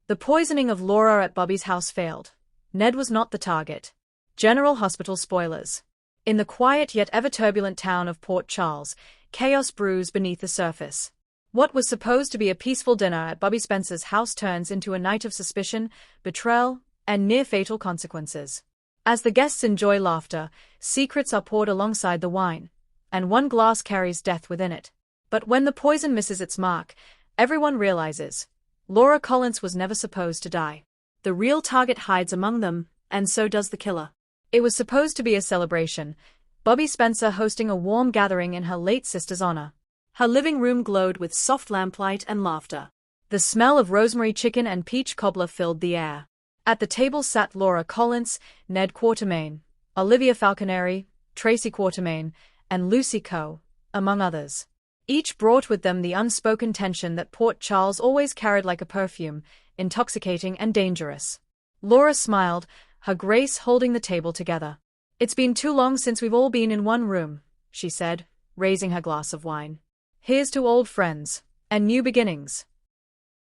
The poisoning of Laura at Bobbie's house failed. Ned was not the target. General Hospital spoilers. In the quiet yet ever-turbulent town of Port Charles, chaos brews beneath the surface. What was supposed to be a peaceful dinner at Bobbie Spencer's house turns into a night of suspicion, betrayal, and near-fatal consequences. As the guests enjoy laughter, secrets are poured alongside the wine, and one glass carries death within it. But when the poison misses its mark, everyone realizes, Laura Collins was never supposed to die. The real target hides among them, and so does the killer. It was supposed to be a celebration, Bobbie Spencer hosting a warm gathering in her late sister's honor. Her living room glowed with soft lamplight and laughter. The smell of rosemary chicken and peach cobbler filled the air. At the table sat Laura Collins, Ned Quartermaine, Olivia Falconeri, Tracy Quartermaine, and Lucy Coe, among others. Each brought with them the unspoken tension that Port Charles always carried like a perfume, intoxicating and dangerous. Laura smiled, her grace holding the table together. "It's been too long since we've all been in one room," she said, raising her glass of wine. "Here's to old friends, and new beginnings."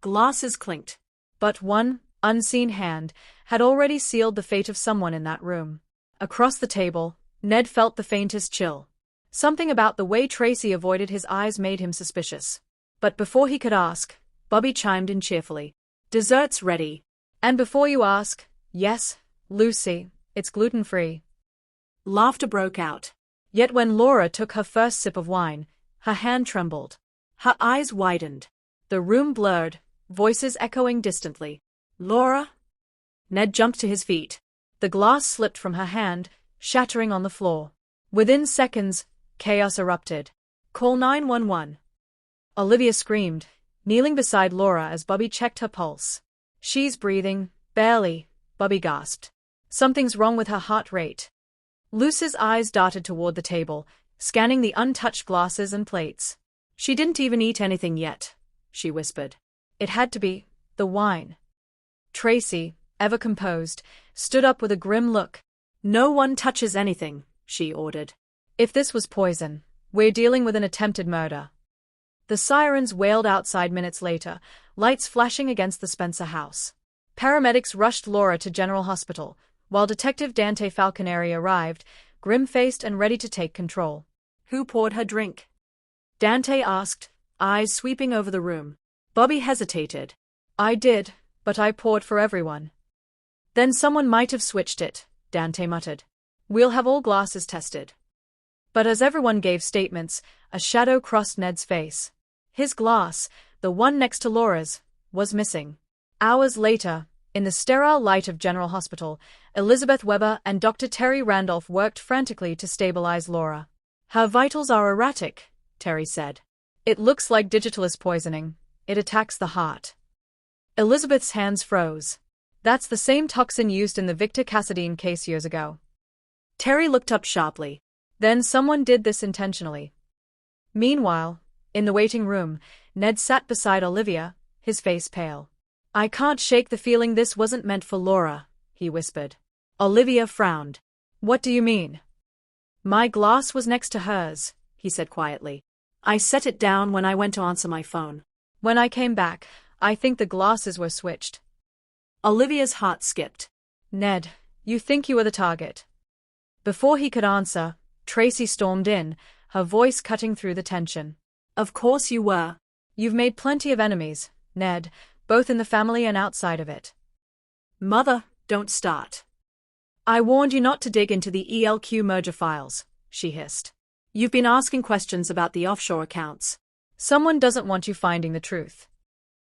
Glasses clinked. But one, unseen hand, had already sealed the fate of someone in that room. Across the table, Ned felt the faintest chill. Something about the way Tracy avoided his eyes made him suspicious. But before he could ask, Bobbie chimed in cheerfully. "Dessert's ready. And before you ask, yes, Lucy, it's gluten-free." Laughter broke out. Yet when Laura took her first sip of wine, her hand trembled. Her eyes widened. The room blurred, voices echoing distantly. "Laura?" Ned jumped to his feet. The glass slipped from her hand, shattering on the floor. Within seconds, chaos erupted. "Call 911. Olivia screamed, kneeling beside Laura as Bobbie checked her pulse. "She's breathing, barely," Bobbie gasped. "Something's wrong with her heart rate." Lucy's eyes darted toward the table, scanning the untouched glasses and plates. "She didn't even eat anything yet," she whispered. "It had to be the wine." Tracy, ever composed, stood up with a grim look. "No one touches anything," she ordered. "If this was poison, we're dealing with an attempted murder." The sirens wailed outside minutes later, lights flashing against the Spencer house. Paramedics rushed Laura to General Hospital, while Detective Dante Falconeri arrived, grim-faced and ready to take control. "Who poured her drink?" Dante asked, eyes sweeping over the room. Bobbie hesitated. "I did, but I poured for everyone." "Then someone might have switched it," Dante muttered. "We'll have all glasses tested." But as everyone gave statements, a shadow crossed Ned's face. His glass, the one next to Laura's, was missing. Hours later, in the sterile light of General Hospital, Elizabeth Weber and Dr. Terry Randolph worked frantically to stabilize Laura. "Her vitals are erratic," Terry said. "It looks like digitalis poisoning. It attacks the heart." Elizabeth's hands froze. "That's the same toxin used in the Victor Cassadine case years ago." Terry looked up sharply. "Then someone did this intentionally." Meanwhile, in the waiting room, Ned sat beside Olivia, his face pale. "I can't shake the feeling this wasn't meant for Laura," he whispered. Olivia frowned. "What do you mean?" "My glass was next to hers," he said quietly. "I set it down when I went to answer my phone. When I came back, I think the glasses were switched." Olivia's heart skipped. "Ned, you think you were the target?" Before he could answer, Tracy stormed in, her voice cutting through the tension. "Of course you were. You've made plenty of enemies, Ned, both in the family and outside of it." "Mother, don't start." "I warned you not to dig into the ELQ merger files," she hissed. "You've been asking questions about the offshore accounts. Someone doesn't want you finding the truth."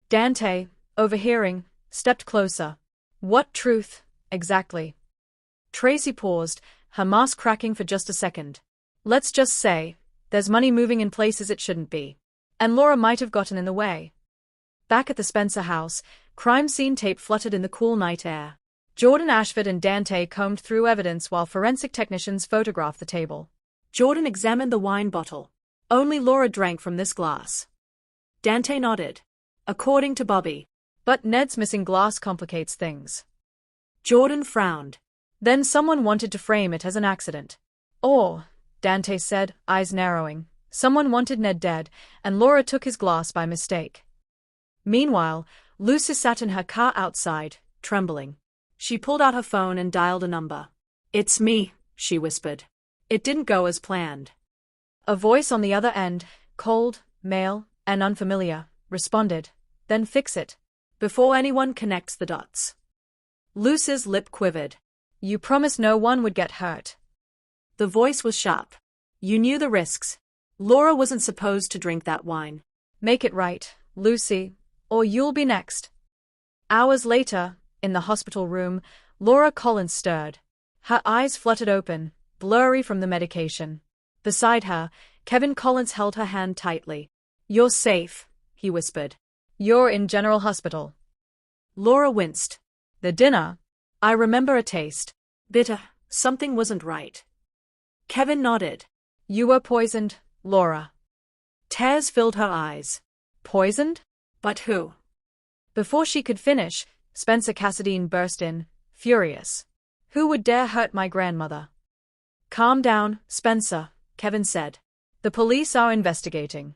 Dante, overhearing, stepped closer. "What truth, exactly?" Tracy paused, her mask cracking for just a second. "Let's just say, there's money moving in places it shouldn't be. And Laura might have gotten in the way." Back at the Spencer house, crime scene tape fluttered in the cool night air. Jordan Ashford and Dante combed through evidence while forensic technicians photographed the table. Jordan examined the wine bottle. "Only Laura drank from this glass." Dante nodded. "According to Bobbie. But Ned's missing glass complicates things." Jordan frowned. "Then someone wanted to frame it as an accident. Or," Dante said, eyes narrowing, "someone wanted Ned dead, and Laura took his glass by mistake." Meanwhile, Lucy sat in her car outside, trembling. She pulled out her phone and dialed a number. "It's me," she whispered. It didn't go as planned. A voice on the other end, cold, male, and unfamiliar, responded, "Then fix it. Before anyone connects the dots." Lucy's lip quivered. "You promised no one would get hurt." The voice was sharp. "You knew the risks. Laura wasn't supposed to drink that wine. Make it right, Lucy, or you'll be next." Hours later, in the hospital room, Laura Collins stirred. Her eyes fluttered open, blurry from the medication. Beside her, Kevin Collins held her hand tightly. "You're safe," he whispered. "You're in General Hospital." Laura winced. "The dinner? I remember a taste. Bitter. Something wasn't right." Kevin nodded. "You were poisoned, Laura." Tears filled her eyes. "Poisoned? But who?" Before she could finish, Spencer Cassadine burst in, furious. "Who would dare hurt my grandmother?" "Calm down, Spencer," Kevin said. "The police are investigating."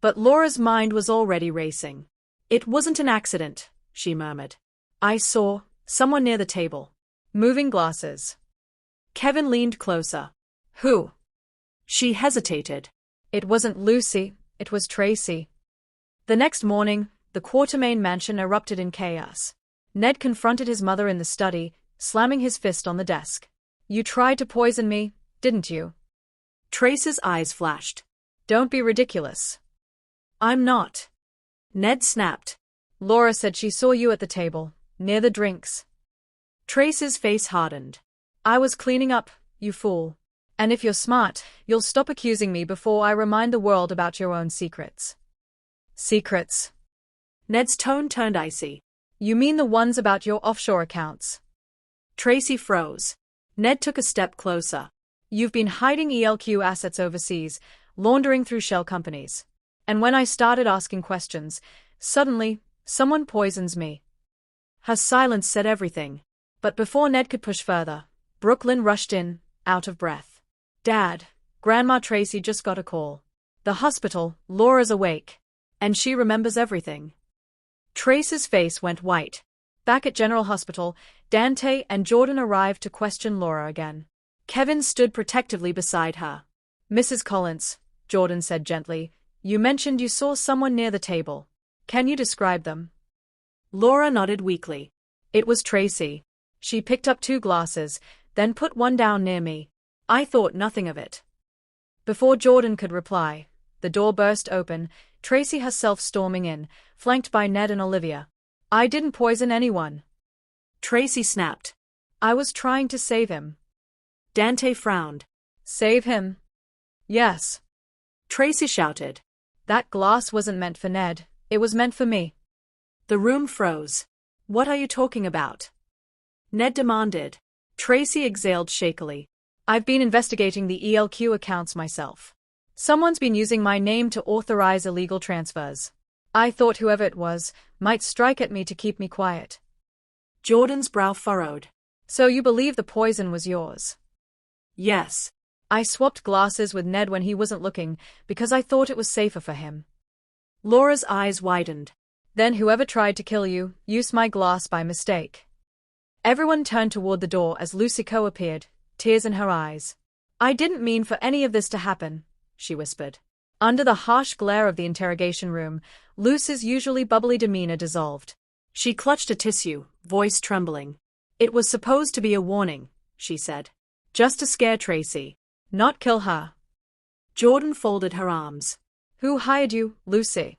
But Laura's mind was already racing. "It wasn't an accident," she murmured. "I saw someone near the table, moving glasses." Kevin leaned closer. "Who?" She hesitated. "It wasn't Lucy, it was Tracy." The next morning, the Quartermain mansion erupted in chaos. Ned confronted his mother in the study, slamming his fist on the desk. "You tried to poison me, didn't you?" Tracy's eyes flashed. "Don't be ridiculous." "I'm not." Ned snapped. "Laura said she saw you at the table, near the drinks." Tracy's face hardened. "I was cleaning up, you fool. And if you're smart, you'll stop accusing me before I remind the world about your own secrets." "Secrets?" Ned's tone turned icy. "You mean the ones about your offshore accounts?" Tracy froze. Ned took a step closer. "You've been hiding ELQ assets overseas, laundering through shell companies. And when I started asking questions, suddenly, someone poisons me." Her silence said everything. But before Ned could push further, Brooklyn rushed in, out of breath. "Dad, Grandma Tracy just got a call. The hospital, Laura's awake. And she remembers everything." Tracy's face went white. Back at General Hospital, Dante and Jordan arrived to question Laura again. Kevin stood protectively beside her. "Mrs. Collins," Jordan said gently, "you mentioned you saw someone near the table. Can you describe them?" Laura nodded weakly. "It was Tracy. She picked up 2 glasses, then put one down near me. I thought nothing of it." Before Jordan could reply, the door burst open, Tracy herself storming in, flanked by Ned and Olivia. "I didn't poison anyone." Tracy snapped. "I was trying to save him." Dante frowned. "Save him?" "Yes." Tracy shouted. "That glass wasn't meant for Ned, it was meant for me." The room froze. "What are you talking about?" Ned demanded. Tracy exhaled shakily. "I've been investigating the ELQ accounts myself. Someone's been using my name to authorize illegal transfers. I thought whoever it was might strike at me to keep me quiet." Jordan's brow furrowed. "So you believe the poison was yours?" "Yes. I swapped glasses with Ned when he wasn't looking because I thought it was safer for him." Laura's eyes widened. "Then whoever tried to kill you used my glass by mistake." Everyone turned toward the door as Lucy Coe appeared, tears in her eyes. "I didn't mean for any of this to happen," she whispered. Under the harsh glare of the interrogation room, Lucy's usually bubbly demeanor dissolved. She clutched a tissue, voice trembling. "It was supposed to be a warning," she said. "Just to scare Tracy. Not kill her." Jordan folded her arms. "Who hired you, Lucy?"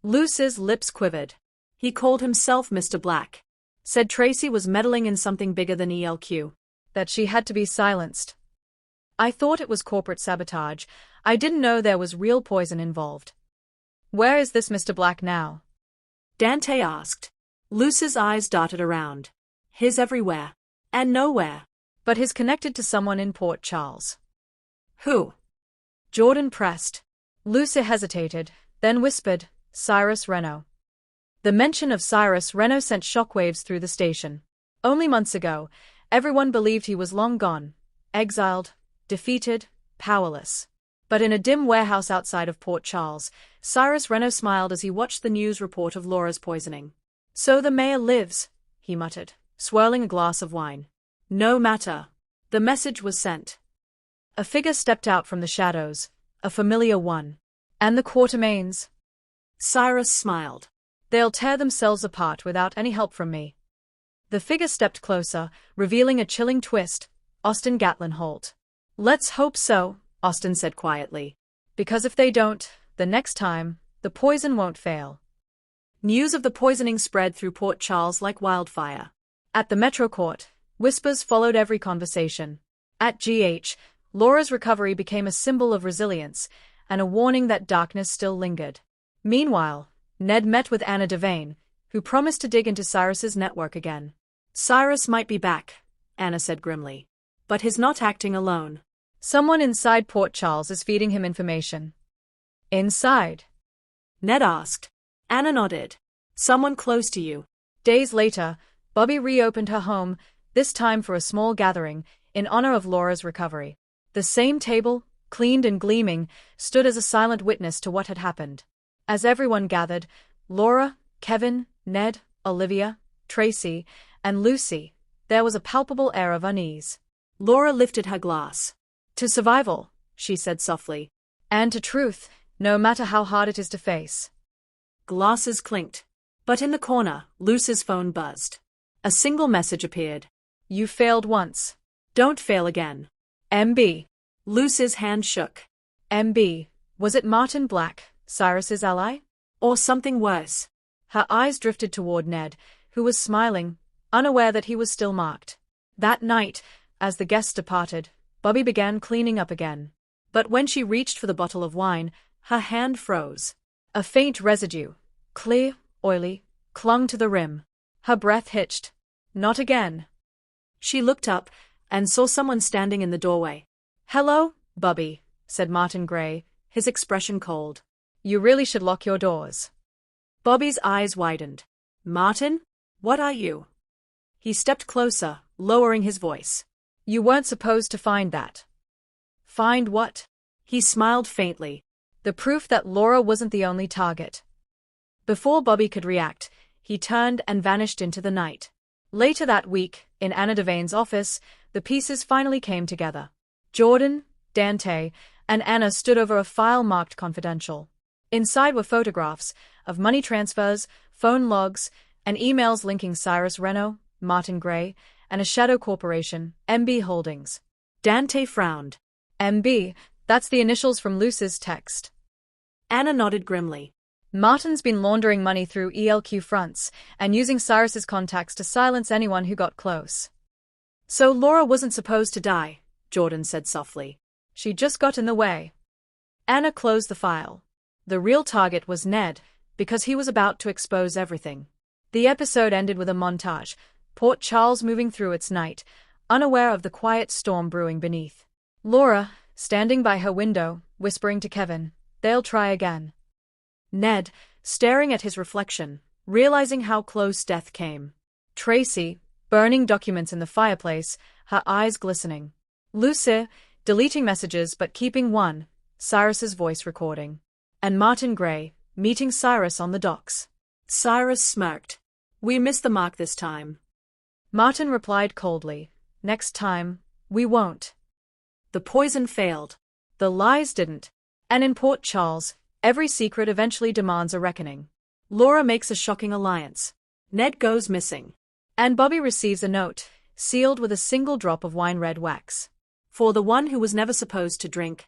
Lucy's lips quivered. "He called himself Mr. Black. Said Tracy was meddling in something bigger than ELQ. That she had to be silenced. I thought it was corporate sabotage. I didn't know there was real poison involved." "Where is this Mr. Black now?" Dante asked. Lucy's eyes darted around. "He's everywhere. And nowhere." "But he's connected to someone in Port Charles." "Who?" Jordan pressed. Lucy hesitated, then whispered, "Cyrus Reno." The mention of Cyrus Reno sent shockwaves through the station. Only months ago, everyone believed he was long gone, exiled, defeated, powerless. But in a dim warehouse outside of Port Charles, Cyrus Renault smiled as he watched the news report of Laura's poisoning. "So the mayor lives," he muttered, swirling a glass of wine. "No matter." The message was sent. A figure stepped out from the shadows, a familiar one. "And the Quatermains?" Cyrus smiled. "They'll tear themselves apart without any help from me." The figure stepped closer, revealing a chilling twist: Austin Gatlin Holt. "Let's hope so," Austin said quietly. "Because if they don't, the next time, the poison won't fail." News of the poisoning spread through Port Charles like wildfire. At the Metro Court, whispers followed every conversation. At GH, Laura's recovery became a symbol of resilience, and a warning that darkness still lingered. Meanwhile, Ned met with Anna Devane, who promised to dig into Cyrus's network again. "Cyrus might be back," Anna said grimly. "But he's not acting alone. Someone inside Port Charles is feeding him information." "Inside?" Ned asked. Anna nodded. "Someone close to you." Days later, Bobbie reopened her home, this time for a small gathering, in honor of Laura's recovery. The same table, cleaned and gleaming, stood as a silent witness to what had happened. As everyone gathered, Laura, Kevin, Ned, Olivia, Tracy, and Lucy, there was a palpable air of unease. Laura lifted her glass. "To survival," she said softly. "And to truth, no matter how hard it is to face." Glasses clinked. But in the corner, Lucy's phone buzzed. A single message appeared. "You failed once. Don't fail again. MB." Lucy's hand shook. MB, was it Martin Black, Cyrus's ally? Or something worse? Her eyes drifted toward Ned, who was smiling, unaware that he was still marked. That night, as the guests departed, Bobbie began cleaning up again. But when she reached for the bottle of wine, her hand froze. A faint residue, clear, oily, clung to the rim. Her breath hitched. Not again. She looked up and saw someone standing in the doorway. "Hello, Bobbie," said Martin Gray, his expression cold. "You really should lock your doors." Bobbie's eyes widened. "Martin? What are you?" He stepped closer, lowering his voice. "You weren't supposed to find that." "Find what?" He smiled faintly. "The proof that Laura wasn't the only target." Before Bobbie could react, he turned and vanished into the night. Later that week, in Anna Devane's office, the pieces finally came together. Jordan, Dante, and Anna stood over a file marked confidential. Inside were photographs of money transfers, phone logs, and emails linking Cyrus Renault, Martin Gray, and a shadow corporation, MB Holdings. Dante frowned. "MB, that's the initials from Luce's text." Anna nodded grimly. "Martin's been laundering money through ELQ fronts and using Cyrus's contacts to silence anyone who got close." "So Laura wasn't supposed to die," Jordan said softly. "She just got in the way." Anna closed the file. The real target was Ned, because he was about to expose everything. The episode ended with a montage, Port Charles moving through its night, unaware of the quiet storm brewing beneath. Laura, standing by her window, whispering to Kevin, "They'll try again." Ned, staring at his reflection, realizing how close death came. Tracy, burning documents in the fireplace, her eyes glistening. Lucy, deleting messages but keeping one, Cyrus's voice recording. And Martin Gray, meeting Cyrus on the docks. Cyrus smirked. "We missed the mark this time." Martin replied coldly, "Next time, we won't." The poison failed. The lies didn't. And in Port Charles, every secret eventually demands a reckoning. Laura makes a shocking alliance. Ned goes missing. And Bobbie receives a note, sealed with a single drop of wine red wax. For the one who was never supposed to drink.